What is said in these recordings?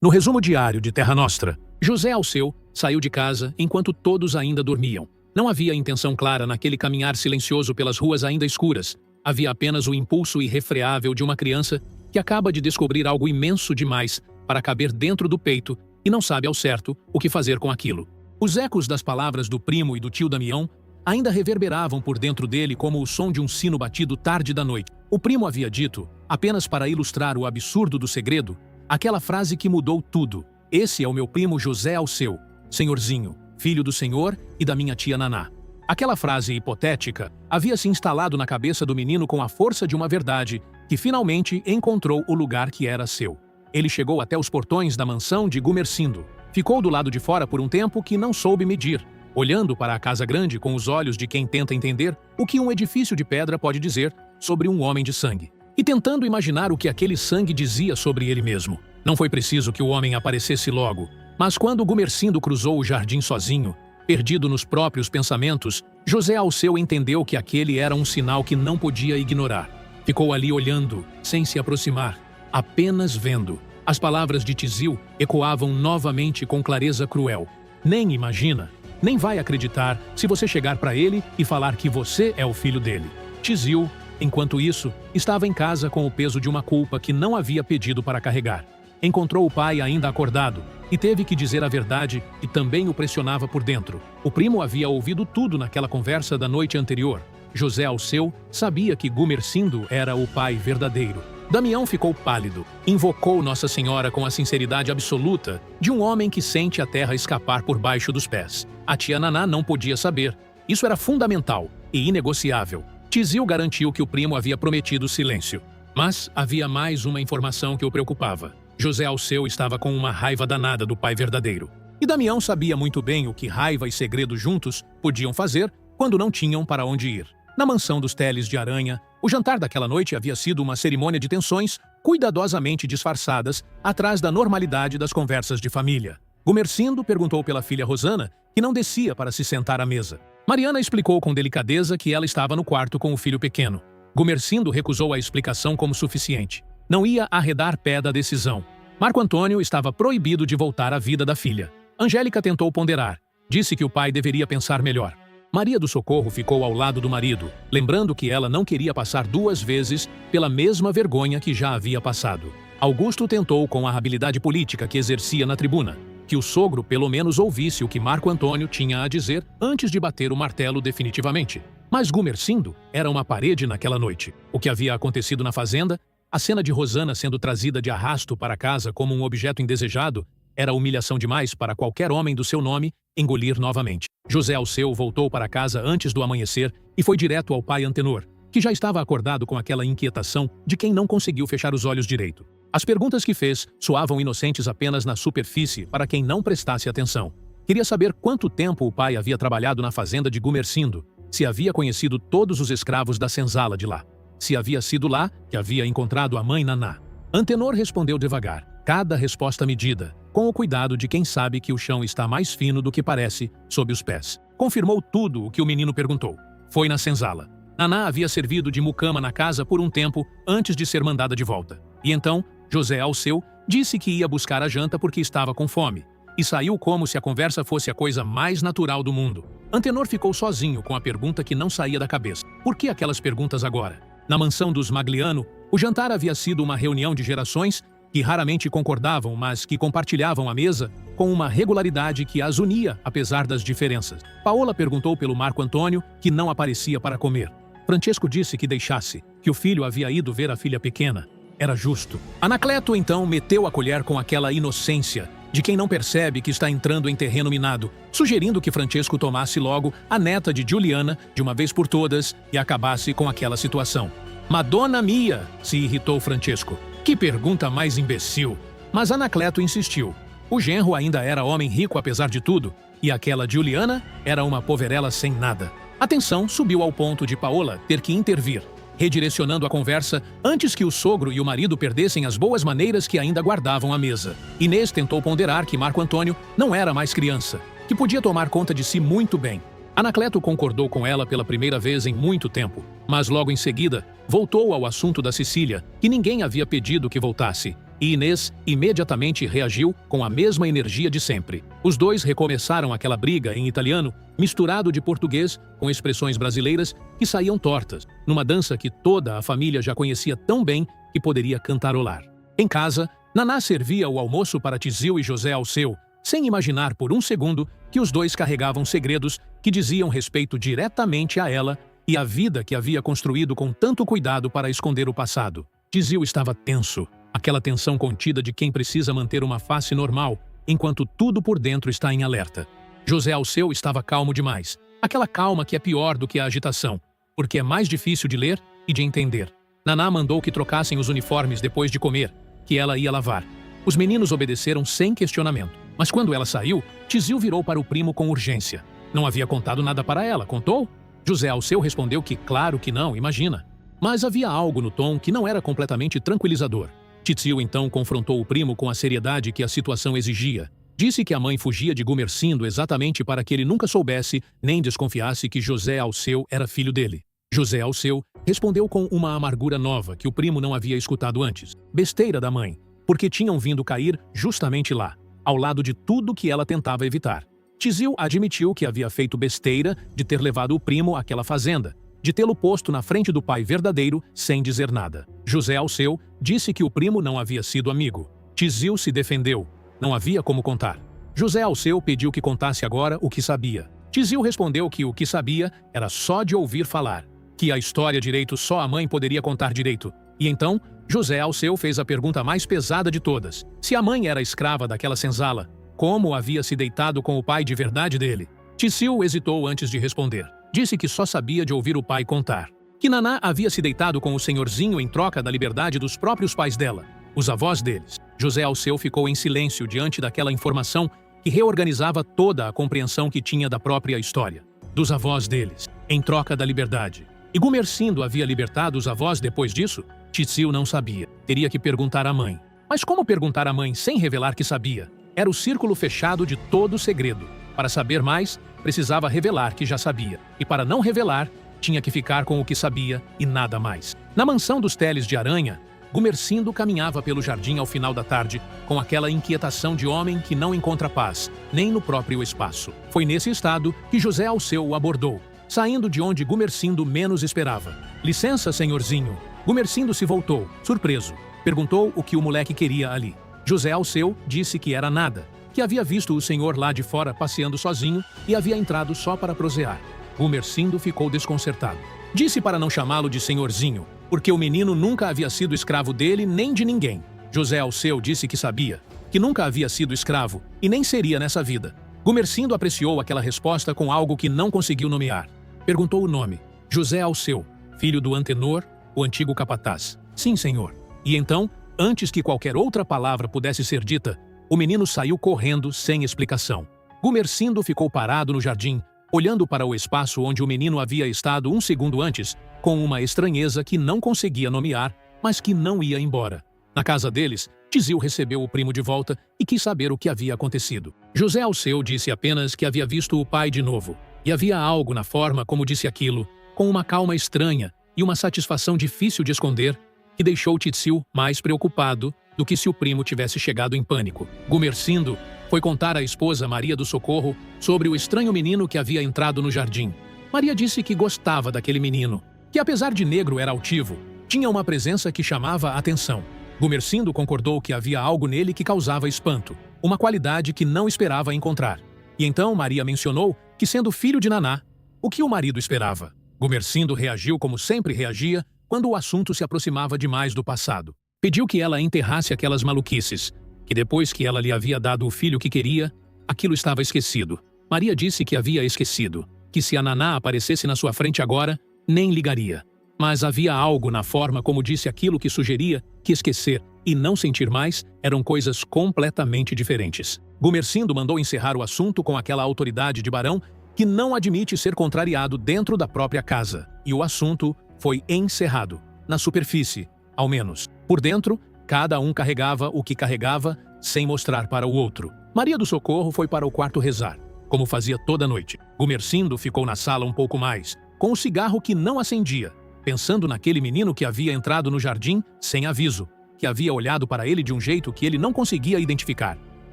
No resumo diário de Terra Nostra, José Alceu saiu de casa enquanto todos ainda dormiam. Não havia intenção clara naquele caminhar silencioso pelas ruas ainda escuras. Havia apenas o impulso irrefreável de uma criança que acaba de descobrir algo imenso demais para caber dentro do peito e não sabe ao certo o que fazer com aquilo. Os ecos das palavras do primo e do tio Damião ainda reverberavam por dentro dele como o som de um sino batido tarde da noite. O primo havia dito, apenas para ilustrar o absurdo do segredo, aquela frase que mudou tudo. Esse é o meu primo José Alceu, senhorzinho, filho do senhor e da minha tia Naná. Aquela frase hipotética havia se instalado na cabeça do menino com a força de uma verdade que finalmente encontrou o lugar que era seu. Ele chegou até os portões da mansão de Gumersindo. Ficou do lado de fora por um tempo que não soube medir, olhando para a casa grande com os olhos de quem tenta entender o que um edifício de pedra pode dizer sobre um homem de sangue. E tentando imaginar o que aquele sangue dizia sobre ele mesmo. Não foi preciso que o homem aparecesse logo, mas quando Gumersindo cruzou o jardim sozinho, perdido nos próprios pensamentos, José Alceu entendeu que aquele era um sinal que não podia ignorar. Ficou ali olhando, sem se aproximar, apenas vendo. As palavras de Tizil ecoavam novamente com clareza cruel. Nem imagina, nem vai acreditar se você chegar para ele e falar que você é o filho dele. Tizil, enquanto isso, estava em casa com o peso de uma culpa que não havia pedido para carregar. Encontrou o pai ainda acordado e teve que dizer a verdade que também o pressionava por dentro. O primo havia ouvido tudo naquela conversa da noite anterior. José Alceu sabia que Gumersindo era o pai verdadeiro. Damião ficou pálido. Invocou Nossa Senhora com a sinceridade absoluta de um homem que sente a terra escapar por baixo dos pés. A tia Naná não podia saber. Isso era fundamental e inegociável. Tizil garantiu que o primo havia prometido silêncio. Mas havia mais uma informação que o preocupava. José Alceu estava com uma raiva danada do pai verdadeiro. E Damião sabia muito bem o que raiva e segredo juntos podiam fazer quando não tinham para onde ir. Na mansão dos Teles de Aranha, o jantar daquela noite havia sido uma cerimônia de tensões cuidadosamente disfarçadas atrás da normalidade das conversas de família. Gumersindo perguntou pela filha Rosana, que não descia para se sentar à mesa. Mariana explicou com delicadeza que ela estava no quarto com o filho pequeno. Gumersindo recusou a explicação como suficiente. Não ia arredar pé da decisão. Marco Antônio estava proibido de voltar à vida da filha. Angélica tentou ponderar. Disse que o pai deveria pensar melhor. Maria do Socorro ficou ao lado do marido, lembrando que ela não queria passar duas vezes pela mesma vergonha que já havia passado. Augusto tentou com a habilidade política que exercia na tribuna, que o sogro pelo menos ouvisse o que Marco Antônio tinha a dizer antes de bater o martelo definitivamente. Mas Gumersindo era uma parede naquela noite. O que havia acontecido na fazenda, a cena de Rosana sendo trazida de arrasto para casa como um objeto indesejado, era humilhação demais para qualquer homem do seu nome engolir novamente. José Alceu voltou para casa antes do amanhecer e foi direto ao pai Antenor, que já estava acordado com aquela inquietação de quem não conseguiu fechar os olhos direito. As perguntas que fez soavam inocentes apenas na superfície para quem não prestasse atenção. Queria saber quanto tempo o pai havia trabalhado na fazenda de Gumersindo, se havia conhecido todos os escravos da senzala de lá, se havia sido lá que havia encontrado a mãe Naná. Antenor respondeu devagar, cada resposta medida, com o cuidado de quem sabe que o chão está mais fino do que parece sob os pés. Confirmou tudo o que o menino perguntou. Foi na senzala. Naná havia servido de mucama na casa por um tempo antes de ser mandada de volta. E então, José Alceu disse que ia buscar a janta porque estava com fome. E saiu como se a conversa fosse a coisa mais natural do mundo. Antenor ficou sozinho com a pergunta que não saía da cabeça. Por que aquelas perguntas agora? Na mansão dos Magliano, o jantar havia sido uma reunião de gerações que raramente concordavam, mas que compartilhavam a mesa com uma regularidade que as unia, apesar das diferenças. Paola perguntou pelo Marco Antônio, que não aparecia para comer. Francesco disse que deixasse, que o filho havia ido ver a filha pequena. Era justo. Anacleto, então, meteu a colher com aquela inocência de quem não percebe que está entrando em terreno minado, sugerindo que Francesco tomasse logo a neta de Juliana, de uma vez por todas, e acabasse com aquela situação. Madonna mia, se irritou Francesco. Que pergunta mais imbecil! Mas Anacleto insistiu. O genro ainda era homem rico apesar de tudo, e aquela Juliana era uma poverela sem nada. A tensão subiu ao ponto de Paola ter que intervir, redirecionando a conversa antes que o sogro e o marido perdessem as boas maneiras que ainda guardavam à mesa. Inês tentou ponderar que Marco Antônio não era mais criança, que podia tomar conta de si muito bem. Anacleto concordou com ela pela primeira vez em muito tempo, mas logo em seguida voltou ao assunto da Cecília, que ninguém havia pedido que voltasse. E Inês imediatamente reagiu com a mesma energia de sempre. Os dois recomeçaram aquela briga em italiano, misturado de português com expressões brasileiras que saíam tortas, numa dança que toda a família já conhecia tão bem que poderia cantarolar. Em casa, Naná servia o almoço para Tizil e José Alceu, sem imaginar por um segundo que os dois carregavam segredos que diziam respeito diretamente a ela e à vida que havia construído com tanto cuidado para esconder o passado. Tizil estava tenso, aquela tensão contida de quem precisa manter uma face normal, enquanto tudo por dentro está em alerta. José Alceu estava calmo demais, aquela calma que é pior do que a agitação, porque é mais difícil de ler e de entender. Naná mandou que trocassem os uniformes depois de comer, que ela ia lavar. Os meninos obedeceram sem questionamento, mas quando ela saiu, Tizil virou para o primo com urgência. Não havia contado nada para ela, contou? José Alceu respondeu que claro que não, imagina. Mas havia algo no tom que não era completamente tranquilizador. Tizil então confrontou o primo com a seriedade que a situação exigia. Disse que a mãe fugia de Gumersindo exatamente para que ele nunca soubesse nem desconfiasse que José Alceu era filho dele. José Alceu respondeu com uma amargura nova que o primo não havia escutado antes. Besteira da mãe, porque tinham vindo cair justamente lá, ao lado de tudo que ela tentava evitar. Tizil admitiu que havia feito besteira de ter levado o primo àquela fazenda, de tê-lo posto na frente do pai verdadeiro sem dizer nada. José Alceu disse que o primo não havia sido amigo. Tizil se defendeu. Não havia como contar. José Alceu pediu que contasse agora o que sabia. Tizil respondeu que o que sabia era só de ouvir falar, que a história direito só a mãe poderia contar direito. E então, José Alceu fez a pergunta mais pesada de todas. Se a mãe era escrava daquela senzala, como havia se deitado com o pai de verdade dele? Tizil hesitou antes de responder. Disse que só sabia de ouvir o pai contar. Que Naná havia se deitado com o senhorzinho em troca da liberdade dos próprios pais dela, os avós deles. José Alceu ficou em silêncio diante daquela informação que reorganizava toda a compreensão que tinha da própria história. Dos avós deles, em troca da liberdade. E Gumersindo havia libertado os avós depois disso? Tizil não sabia. Teria que perguntar à mãe. Mas como perguntar à mãe sem revelar que sabia? Era o círculo fechado de todo o segredo. Para saber mais, precisava revelar que já sabia. E para não revelar, tinha que ficar com o que sabia e nada mais. Na mansão dos Teles de Aranha, Gumersindo caminhava pelo jardim ao final da tarde, com aquela inquietação de homem que não encontra paz, nem no próprio espaço. Foi nesse estado que José Alceu o abordou, saindo de onde Gumersindo menos esperava. Licença, senhorzinho. Gumersindo se voltou, surpreso. Perguntou o que o moleque queria ali. José Alceu disse que era nada, que havia visto o senhor lá de fora passeando sozinho e havia entrado só para prosear. Gumersindo ficou desconcertado. Disse para não chamá-lo de senhorzinho, porque o menino nunca havia sido escravo dele nem de ninguém. José Alceu disse que sabia, que nunca havia sido escravo e nem seria nessa vida. Gumersindo apreciou aquela resposta com algo que não conseguiu nomear. Perguntou o nome. José Alceu, filho do Antenor, o antigo capataz. Sim, senhor. E então, antes que qualquer outra palavra pudesse ser dita, o menino saiu correndo sem explicação. Gumersindo ficou parado no jardim, olhando para o espaço onde o menino havia estado um segundo antes, com uma estranheza que não conseguia nomear, mas que não ia embora. Na casa deles, Tizil recebeu o primo de volta e quis saber o que havia acontecido. José Alceu disse apenas que havia visto o pai de novo, e havia algo na forma como disse aquilo, com uma calma estranha e uma satisfação difícil de esconder, que deixou Tizil mais preocupado do que se o primo tivesse chegado em pânico. Gumersindo foi contar à esposa Maria do Socorro sobre o estranho menino que havia entrado no jardim. Maria disse que gostava daquele menino, que apesar de negro era altivo, tinha uma presença que chamava a atenção. Gumersindo concordou que havia algo nele que causava espanto, uma qualidade que não esperava encontrar. E então Maria mencionou que, sendo filho de Naná, o que o marido esperava? Gumersindo reagiu como sempre reagia quando o assunto se aproximava demais do passado. Pediu que ela enterrasse aquelas maluquices, que depois que ela lhe havia dado o filho que queria, aquilo estava esquecido. Maria disse que havia esquecido, que se a Naná aparecesse na sua frente agora, nem ligaria. Mas havia algo na forma como disse aquilo que sugeria que esquecer e não sentir mais eram coisas completamente diferentes. Gumersindo mandou encerrar o assunto com aquela autoridade de barão que não admite ser contrariado dentro da própria casa. E o assunto foi encerrado, na superfície, ao menos. Por dentro, cada um carregava o que carregava, sem mostrar para o outro. Maria do Socorro foi para o quarto rezar, como fazia toda noite. Gumersindo ficou na sala um pouco mais, com o cigarro que não acendia, pensando naquele menino que havia entrado no jardim sem aviso, que havia olhado para ele de um jeito que ele não conseguia identificar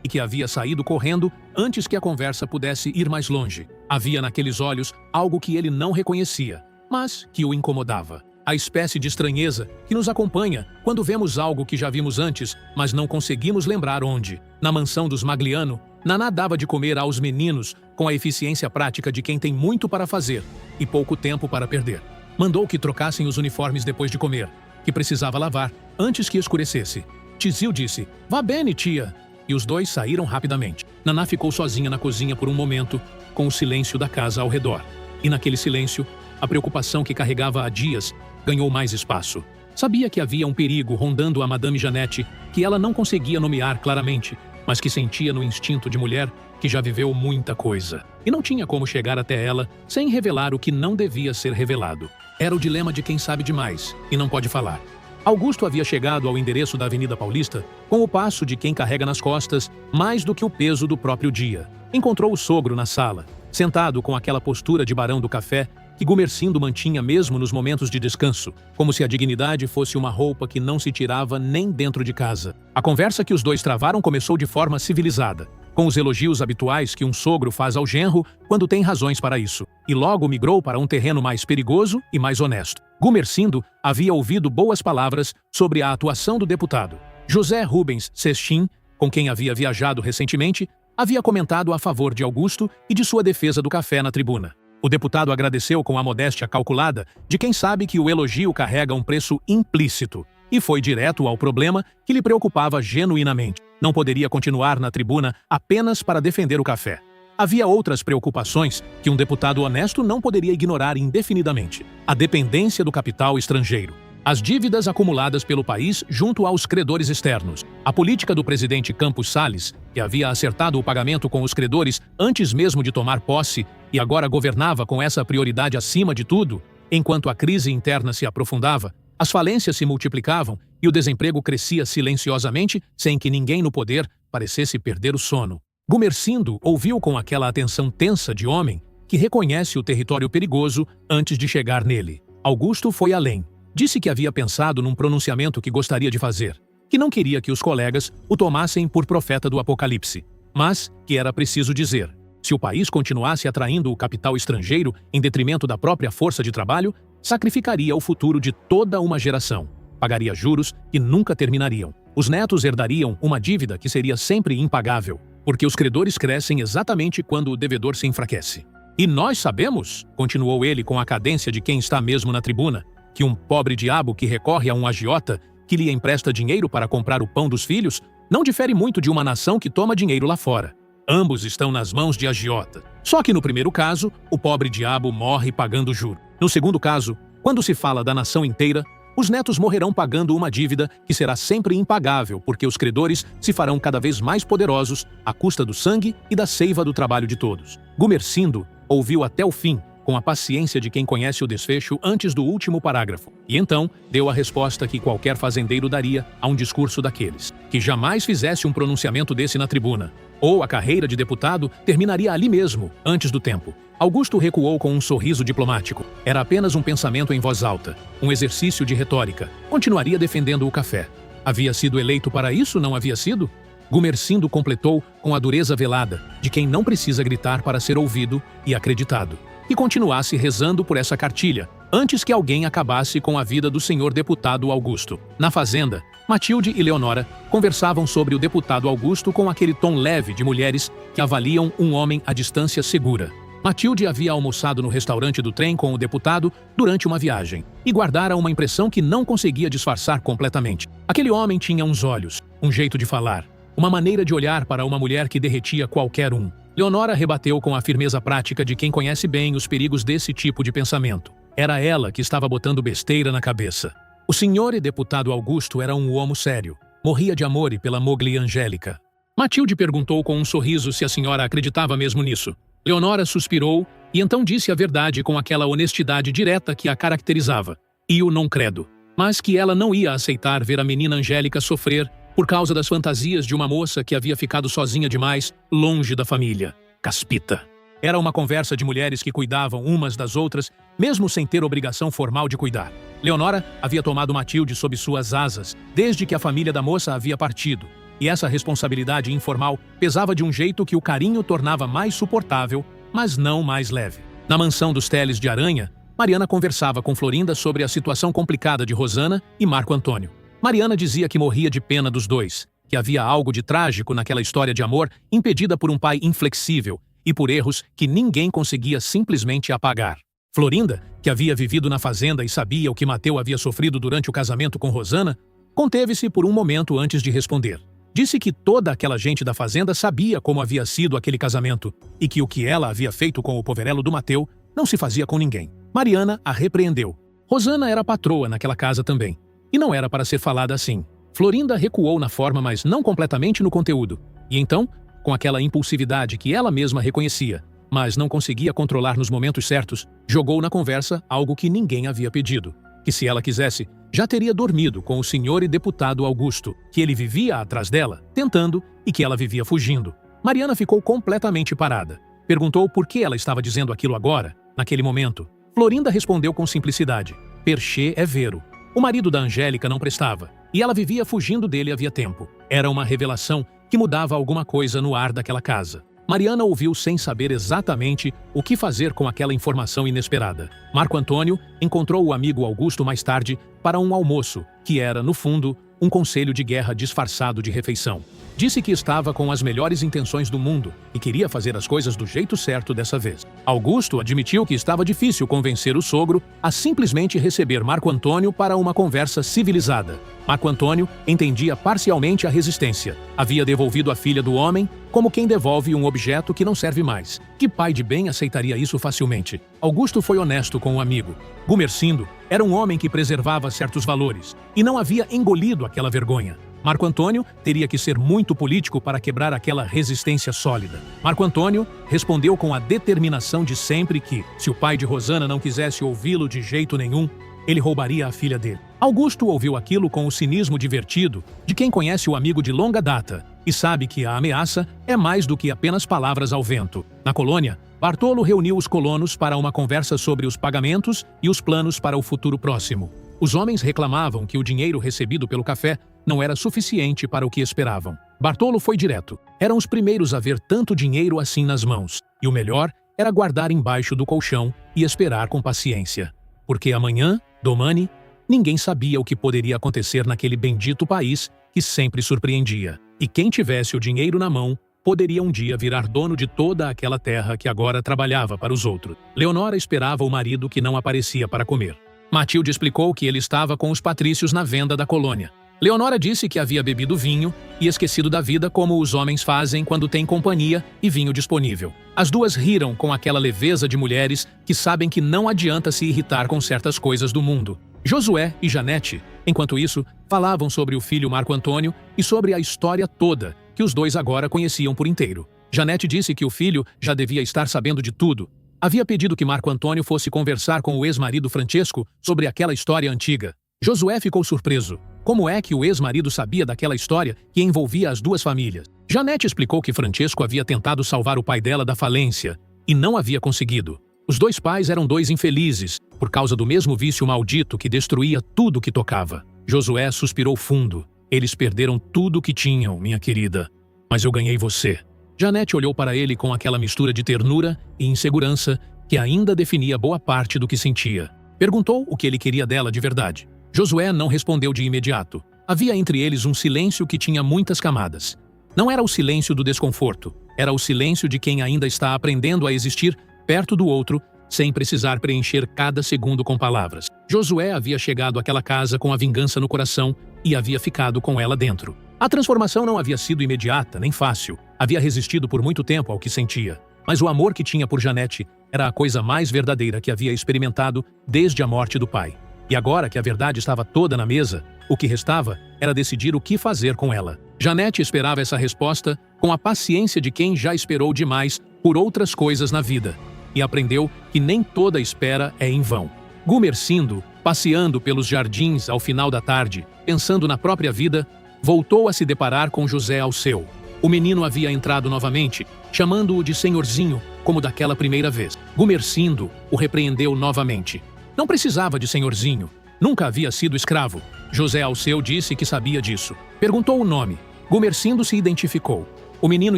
e que havia saído correndo antes que a conversa pudesse ir mais longe. Havia naqueles olhos algo que ele não reconhecia, mas que o incomodava. A espécie de estranheza que nos acompanha quando vemos algo que já vimos antes, mas não conseguimos lembrar onde. Na mansão dos Magliano, Naná dava de comer aos meninos com a eficiência prática de quem tem muito para fazer e pouco tempo para perder. Mandou que trocassem os uniformes depois de comer, que precisava lavar antes que escurecesse. Tizil disse, "Vá bene, tia." E os dois saíram rapidamente. Naná ficou sozinha na cozinha por um momento, com o silêncio da casa ao redor. E naquele silêncio, a preocupação que carregava há dias ganhou mais espaço. Sabia que havia um perigo rondando a Madame Jeannette que ela não conseguia nomear claramente, mas que sentia no instinto de mulher que já viveu muita coisa. E não tinha como chegar até ela sem revelar o que não devia ser revelado. Era o dilema de quem sabe demais e não pode falar. Augusto havia chegado ao endereço da Avenida Paulista com o passo de quem carrega nas costas mais do que o peso do próprio dia. Encontrou o sogro na sala, sentado com aquela postura de barão do café que Gumersindo mantinha mesmo nos momentos de descanso, como se a dignidade fosse uma roupa que não se tirava nem dentro de casa. A conversa que os dois travaram começou de forma civilizada, com os elogios habituais que um sogro faz ao genro quando tem razões para isso, e logo migrou para um terreno mais perigoso e mais honesto. Gumersindo havia ouvido boas palavras sobre a atuação do deputado. José Rubens Sestim, com quem havia viajado recentemente, havia comentado a favor de Augusto e de sua defesa do café na tribuna. O deputado agradeceu com a modéstia calculada de quem sabe que o elogio carrega um preço implícito e foi direto ao problema que lhe preocupava genuinamente. Não poderia continuar na tribuna apenas para defender o café. Havia outras preocupações que um deputado honesto não poderia ignorar indefinidamente. A dependência do capital estrangeiro, as dívidas acumuladas pelo país junto aos credores externos, a política do presidente Campos Salles, que havia acertado o pagamento com os credores antes mesmo de tomar posse e agora governava com essa prioridade acima de tudo, enquanto a crise interna se aprofundava, as falências se multiplicavam e o desemprego crescia silenciosamente sem que ninguém no poder parecesse perder o sono. Gumersindo ouviu com aquela atenção tensa de homem que reconhece o território perigoso antes de chegar nele. Augusto foi além. Disse que havia pensado num pronunciamento que gostaria de fazer, que não queria que os colegas o tomassem por profeta do Apocalipse, mas que era preciso dizer. Se o país continuasse atraindo o capital estrangeiro em detrimento da própria força de trabalho, sacrificaria o futuro de toda uma geração. Pagaria juros que nunca terminariam. Os netos herdariam uma dívida que seria sempre impagável, porque os credores crescem exatamente quando o devedor se enfraquece. E nós sabemos, continuou ele com a cadência de quem está mesmo na tribuna, que um pobre diabo que recorre a um agiota que lhe empresta dinheiro para comprar o pão dos filhos não difere muito de uma nação que toma dinheiro lá fora. Ambos estão nas mãos de agiota. Só que no primeiro caso, o pobre diabo morre pagando juro. No segundo caso, quando se fala da nação inteira, os netos morrerão pagando uma dívida que será sempre impagável, porque os credores se farão cada vez mais poderosos à custa do sangue e da seiva do trabalho de todos. Gumersindo ouviu até o fim, com a paciência de quem conhece o desfecho antes do último parágrafo, e então deu a resposta que qualquer fazendeiro daria a um discurso daqueles, que jamais fizesse um pronunciamento desse na tribuna, ou a carreira de deputado terminaria ali mesmo, antes do tempo. Augusto recuou com um sorriso diplomático. Era apenas um pensamento em voz alta, um exercício de retórica. Continuaria defendendo o café. Havia sido eleito para isso, não havia sido? Gumersindo completou com a dureza velada de quem não precisa gritar para ser ouvido e acreditado. E continuasse rezando por essa cartilha, antes que alguém acabasse com a vida do senhor deputado Augusto. Na fazenda, Matilde e Leonora conversavam sobre o deputado Augusto com aquele tom leve de mulheres que avaliam um homem à distância segura. Matilde havia almoçado no restaurante do trem com o deputado durante uma viagem e guardara uma impressão que não conseguia disfarçar completamente. Aquele homem tinha uns olhos, um jeito de falar, uma maneira de olhar para uma mulher que derretia qualquer um. Leonora rebateu com a firmeza prática de quem conhece bem os perigos desse tipo de pensamento. Era ela que estava botando besteira na cabeça. O senhor e deputado Augusto era um homo sério. Morria de amor pela mogli Angélica. Matilde perguntou com um sorriso se a senhora acreditava mesmo nisso. Leonora suspirou e então disse a verdade com aquela honestidade direta que a caracterizava. E o não credo. Mas que ela não ia aceitar ver a menina Angélica sofrer por causa das fantasias de uma moça que havia ficado sozinha demais, longe da família. Caspita. Era uma conversa de mulheres que cuidavam umas das outras mesmo sem ter obrigação formal de cuidar. Leonora havia tomado Matilde sob suas asas, desde que a família da moça havia partido, e essa responsabilidade informal pesava de um jeito que o carinho tornava mais suportável, mas não mais leve. Na mansão dos Teles de Aranha, Mariana conversava com Florinda sobre a situação complicada de Rosana e Marco Antônio. Mariana dizia que morria de pena dos dois, que havia algo de trágico naquela história de amor impedida por um pai inflexível e por erros que ninguém conseguia simplesmente apagar. Florinda, que havia vivido na fazenda e sabia o que Mateu havia sofrido durante o casamento com Rosana, conteve-se por um momento antes de responder. Disse que toda aquela gente da fazenda sabia como havia sido aquele casamento e que o que ela havia feito com o poverelo do Mateu não se fazia com ninguém. Mariana a repreendeu. Rosana era patroa naquela casa também, e não era para ser falada assim. Florinda recuou na forma, mas não completamente no conteúdo. E então, com aquela impulsividade que ela mesma reconhecia, mas não conseguia controlar nos momentos certos, jogou na conversa algo que ninguém havia pedido. Que se ela quisesse, já teria dormido com o senhor e deputado Augusto, que ele vivia atrás dela, tentando, e que ela vivia fugindo. Mariana ficou completamente parada. Perguntou por que ela estava dizendo aquilo agora, naquele momento. Florinda respondeu com simplicidade. Perchê é vero. O marido da Angélica não prestava, e ela vivia fugindo dele havia tempo. Era uma revelação que mudava alguma coisa no ar daquela casa. Mariana ouviu sem saber exatamente o que fazer com aquela informação inesperada. Marco Antônio encontrou o amigo Augusto mais tarde para um almoço, que era, no fundo, um conselho de guerra disfarçado de refeição. Disse que estava com as melhores intenções do mundo e queria fazer as coisas do jeito certo dessa vez. Augusto admitiu que estava difícil convencer o sogro a simplesmente receber Marco Antônio para uma conversa civilizada. Marco Antônio entendia parcialmente a resistência. Havia devolvido a filha do homem como quem devolve um objeto que não serve mais. Que pai de bem aceitaria isso facilmente? Augusto foi honesto com o amigo. Gumercindo era um homem que preservava certos valores e não havia engolido aquela vergonha. Marco Antônio teria que ser muito político para quebrar aquela resistência sólida. Marco Antônio respondeu com a determinação de sempre que, se o pai de Rosana não quisesse ouvi-lo de jeito nenhum, ele roubaria a filha dele. Augusto ouviu aquilo com o cinismo divertido de quem conhece o amigo de longa data e sabe que a ameaça é mais do que apenas palavras ao vento. Na colônia, Bartolo reuniu os colonos para uma conversa sobre os pagamentos e os planos para o futuro próximo. Os homens reclamavam que o dinheiro recebido pelo café não era suficiente para o que esperavam. Bartolo foi direto. Eram os primeiros a ver tanto dinheiro assim nas mãos. E o melhor era guardar embaixo do colchão e esperar com paciência. Porque amanhã, domani, ninguém sabia o que poderia acontecer naquele bendito país que sempre surpreendia. E quem tivesse o dinheiro na mão poderia um dia virar dono de toda aquela terra que agora trabalhava para os outros. Leonora esperava o marido que não aparecia para comer. Matilde explicou que ele estava com os patrícios na venda da colônia. Leonora disse que havia bebido vinho e esquecido da vida como os homens fazem quando têm companhia e vinho disponível. As duas riram com aquela leveza de mulheres que sabem que não adianta se irritar com certas coisas do mundo. Josué e Janete, enquanto isso, falavam sobre o filho Marco Antônio e sobre a história toda, que os dois agora conheciam por inteiro. Janete disse que o filho já devia estar sabendo de tudo. Havia pedido que Marco Antônio fosse conversar com o ex-marido Francesco sobre aquela história antiga. Josué ficou surpreso. Como é que o ex-marido sabia daquela história que envolvia as duas famílias? Janete explicou que Francesco havia tentado salvar o pai dela da falência e não havia conseguido. Os dois pais eram dois infelizes, por causa do mesmo vício maldito que destruía tudo que tocava. Josué suspirou fundo. Eles perderam tudo o que tinham, minha querida. Mas eu ganhei você. Janete olhou para ele com aquela mistura de ternura e insegurança que ainda definia boa parte do que sentia. Perguntou o que ele queria dela de verdade. Josué não respondeu de imediato. Havia entre eles um silêncio que tinha muitas camadas. Não era o silêncio do desconforto, era o silêncio de quem ainda está aprendendo a existir perto do outro, sem precisar preencher cada segundo com palavras. Josué havia chegado àquela casa com a vingança no coração e havia ficado com ela dentro. A transformação não havia sido imediata, nem fácil. Havia resistido por muito tempo ao que sentia. Mas o amor que tinha por Janete era a coisa mais verdadeira que havia experimentado desde a morte do pai. E agora que a verdade estava toda na mesa, o que restava era decidir o que fazer com ela. Janete esperava essa resposta com a paciência de quem já esperou demais por outras coisas na vida. E aprendeu que nem toda espera é em vão. Gumercindo, passeando pelos jardins ao final da tarde, pensando na própria vida, voltou a se deparar com José Alceu. O menino havia entrado novamente, chamando-o de senhorzinho, como daquela primeira vez. Gumersindo o repreendeu novamente. Não precisava de senhorzinho. Nunca havia sido escravo. José Alceu disse que sabia disso. Perguntou o nome. Gumersindo se identificou. O menino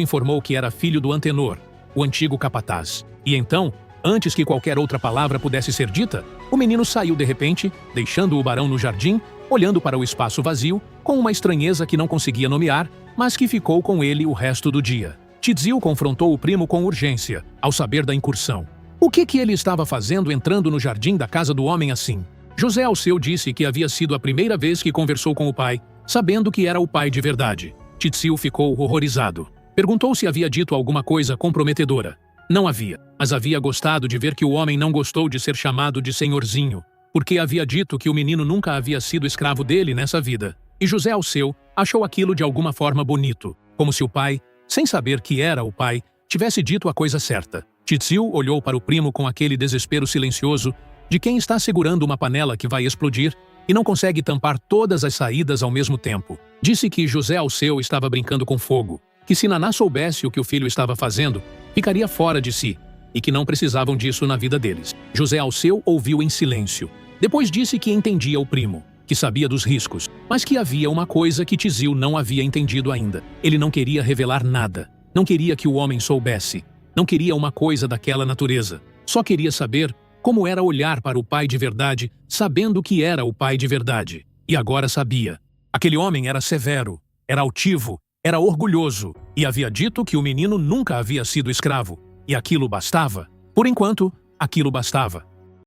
informou que era filho do Antenor, o antigo capataz. E então, antes que qualquer outra palavra pudesse ser dita, o menino saiu de repente, deixando o barão no jardim, olhando para o espaço vazio, com uma estranheza que não conseguia nomear, mas que ficou com ele o resto do dia. Tizil confrontou o primo com urgência, ao saber da incursão. O que ele estava fazendo entrando no jardim da casa do homem assim? José Alceu disse que havia sido a primeira vez que conversou com o pai, sabendo que era o pai de verdade. Tizil ficou horrorizado. Perguntou se havia dito alguma coisa comprometedora. Não havia, mas havia gostado de ver que o homem não gostou de ser chamado de senhorzinho, porque havia dito que o menino nunca havia sido escravo dele nessa vida. E José Alceu achou aquilo de alguma forma bonito, como se o pai, sem saber que era o pai, tivesse dito a coisa certa. Tizil olhou para o primo com aquele desespero silencioso de quem está segurando uma panela que vai explodir e não consegue tampar todas as saídas ao mesmo tempo. Disse que José Alceu estava brincando com fogo, que se Naná soubesse o que o filho estava fazendo, ficaria fora de si, e que não precisavam disso na vida deles. José Alceu ouviu em silêncio. Depois disse que entendia o primo, que sabia dos riscos, mas que havia uma coisa que Tizil não havia entendido ainda. Ele não queria revelar nada, não queria que o homem soubesse, não queria uma coisa daquela natureza. Só queria saber como era olhar para o pai de verdade, sabendo que era o pai de verdade. E agora sabia. Aquele homem era severo, era altivo, era orgulhoso, e havia dito que o menino nunca havia sido escravo. E aquilo bastava. Por enquanto, aquilo bastava.